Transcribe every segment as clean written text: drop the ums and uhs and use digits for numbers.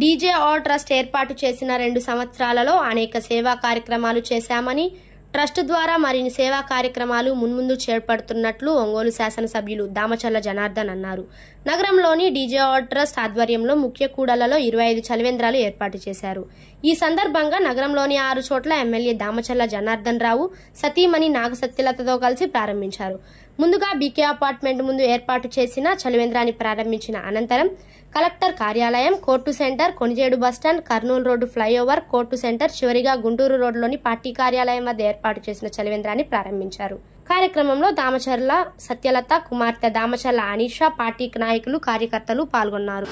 DJR trust ఏర్పాటు చేసిన 2 సంవత్సరాలలో అనేక సేవా కార్యక్రమాలు చేశామని, ట్రస్ట్ ద్వారా మరిన్ని సేవా కార్యక్రమాలు మున్ముందు చేపడుతున్నట్లు ఒంగోలు శాసనసభ్యులు దామచర్ల జనార్దన్ అన్నారు. నగరంలోని డీజేఆర్ ట్రస్ట్ ఆధ్వర్యంలో ముఖ్య కూడళ్లలో 25 చలివేంద్రాలు ఏర్పాటు చేశారు. ఈ సందర్భంగా నగరంలోని 6 చోట్ల ఎమ్మెల్యే దామచర్ల జనార్దన్ రావు సతీమణి నాగసత్యలతతో కలిసి ప్రారంభించారు. ముందుగా బీకే అపార్ట్మెంట్ ముందు ఏర్పాటు చేసిన చలివేంద్రాన్ని ప్రారంభించిన అనంతరం కలెక్టర్ కార్యాలయం, court center, Konijedu bus stand, Kurnool road flyover, court center, చివరిగా గుంటూరు రోడ్డులోని పార్టీ కార్యాలయం వద్ద ఏర్పాటు చేసిన చలివేంద్రాన్ని ప్రారంభించారు. కార్యక్రమంలో దామచర్ల సత్యలత, కుమార్తె దామచర్ల అనీషా, పార్టీ నాయకులు, కార్యకర్తలు పాల్గొన్నారు.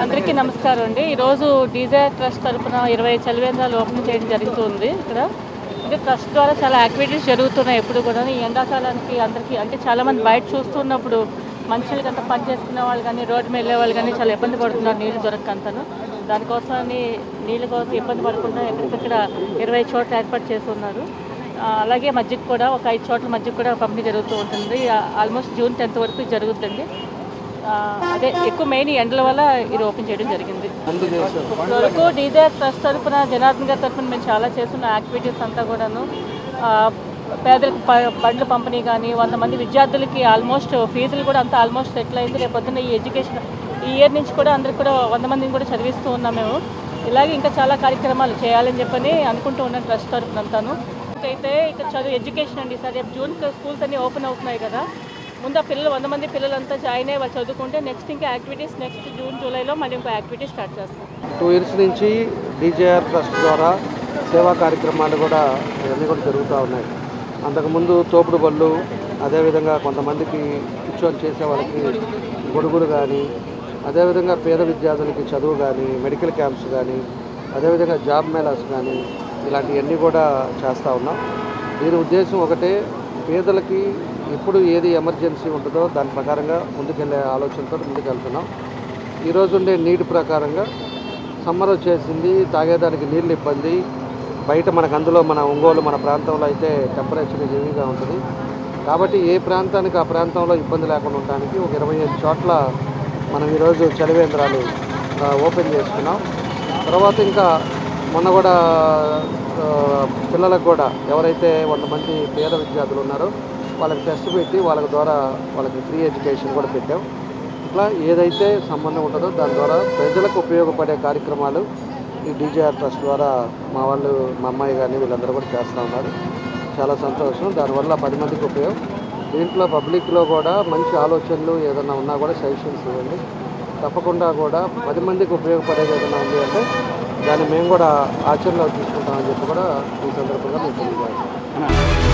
అందరికీ నమస్కారం అండి. ఈరోజు డీజేఆర్ ట్రస్ట్ తరఫున 20 చలివేంద్రాలు ఓపెన్ చేయడం జరుగుతుంది. ఇక్కడ అంటే ట్రస్ట్ ద్వారా చాలా యాక్టివిటీస్ జరుగుతున్నాయి. ఎప్పుడు కూడా ఈ ఎండాకాలానికి అందరికీ అంటే చాలామంది బయట చూస్తున్నప్పుడు మనుషులకి అంతా పని చేసుకునే వాళ్ళు కానీ రోడ్డు మీద వెళ్ళే వాళ్ళు కానీ చాలా ఇబ్బంది పడుతున్నారు నీళ్ళు దొరకంతను. దానికోసమని నీళ్ళ కోసం ఇబ్బంది పడకుండా ఎక్కడికక్కడ 20 చోట్ల ఏర్పాటు చేస్తున్నారు. అలాగే మజ్జిగ కూడా ఒక 5 చోట్ల మజ్జిగ కూడా పంపిణీ జరుగుతూ ఉంటుంది. ఆల్మోస్ట్ జూన్ 10th వరకు జరుగుతుంది. అదే ఎక్కువ మెయిన్ ఎండల వల్ల ఇది ఓపెన్ చేయడం జరిగింది. వరకు డీజేఆర్ ట్రస్ట్ తరఫున జనార్దన్ గారి తరఫున మేము చాలా చేస్తున్న యాక్టివిటీస్ అంతా కూడాను పేదలకు బండ్లు పంపిణీ కానీ 100 మంది విద్యార్థులకి ఆల్మోస్ట్ ఫీజులు కూడా అంతా ఆల్మోస్ట్ సెటిల్ అయింది. రేపు పొద్దున్న ఈ ఎడ్యుకేషన్ ఈ ఇయర్ నుంచి కూడా అందరికి కూడా 100 మందిని కూడా చదివిస్తూ ఉన్నాం మేము. ఇలాగే ఇంకా చాలా కార్యక్రమాలు చేయాలని చెప్పని అనుకుంటూ ఉన్నాం ట్రస్ట్ తరఫున అంతాను. అయితే ఇక్కడ చదువు ఎడ్యుకేషన్ అండి. సార్ రేపు జూన్ స్కూల్స్ అన్నీ ఓపెన్ అవుతున్నాయి కదా. ముందు ఆ పిల్లలు 100 మంది పిల్లలంతా జాయిన్ అయ్యి వాళ్ళు చదువుకుంటే నెక్స్ట్ ఇంకా యాక్టివిటీస్ నెక్స్ట్ జూన్ జూలైలో మళ్ళీ ఇంకో యాక్టివిటీ స్టార్ట్ చేస్తాం. 2 ఇయర్స్ నుంచి డీజేఆర్ ట్రస్ట్ ద్వారా సేవా కార్యక్రమాలు కూడా ఇవన్నీ కూడా జరుగుతూ ఉన్నాయి. అంతకుముందు తోపుడు బళ్ళు, అదేవిధంగా కొంతమందికి కూర్చొని చేసే వాళ్ళకి గొడుగులు కానీ, అదేవిధంగా పేద విద్యార్థులకి చదువు కానీ, మెడికల్ క్యాంప్స్ కానీ, అదేవిధంగా జాబ్ మేళాస్ కానీ ఇలాంటివన్నీ కూడా చేస్తూ ఉన్నాం. దీని ఉద్దేశం ఒకటే, పేదలకి ఎప్పుడు ఏది ఎమర్జెన్సీ ఉంటుందో దాని ప్రకారంగా ముందుకెళ్ళే ఆలోచనతో ముందుకెళ్తున్నాం. ఈరోజు ఉండే నీటి ప్రకారంగా సమ్మర్ వచ్చేసింది, తాగేదానికి నీళ్ళు ఇబ్బంది. బయట మనకు అందులో మన ఒంగోలు మన ప్రాంతంలో అయితే టెంపరేచర్ హెవీగా ఉంటుంది. కాబట్టి ఏ ప్రాంతానికి ఆ ప్రాంతంలో ఇబ్బంది లేకుండా ఉండడానికి ఒక 25 చోట్ల మనం ఈరోజు చలివేంద్రాలు ఓపెన్ చేసుకున్నాం. తర్వాత ఇంకా మొన్న కూడా పిల్లలకు కూడా ఎవరైతే 100 మంది పేద విద్యార్థులు ఉన్నారో వాళ్ళకి టెస్ట్ పెట్టి వాళ్ళ ద్వారా వాళ్ళకి ఫ్రీ ఎడ్యుకేషన్ కూడా పెట్టాం. ఇట్లా ఏదైతే సంబంధం ఉంటుందో దాని ద్వారా ప్రజలకు ఉపయోగపడే కార్యక్రమాలు ఈ డీజేఆర్ ట్రస్ట్ ద్వారా మా అమ్మాయి కానీ వీళ్ళందరూ కూడా చేస్తూ ఉన్నారు. చాలా సంతోషం. దానివల్ల 10 మందికి ఉపయోగం. దీంట్లో పబ్లిక్లో కూడా మంచి ఆలోచనలు ఏదైనా ఉన్నా కూడా సజెషన్స్ ఇవ్వండి. తప్పకుండా కూడా 10 మందికి ఉపయోగపడేది ఏదైనా ఉంది అంటే దాన్ని మేము కూడా ఆచరణలో తీసుకుంటామని చెప్పి కూడా ఈ సందర్భంగా మేము తెలియజేస్తాం.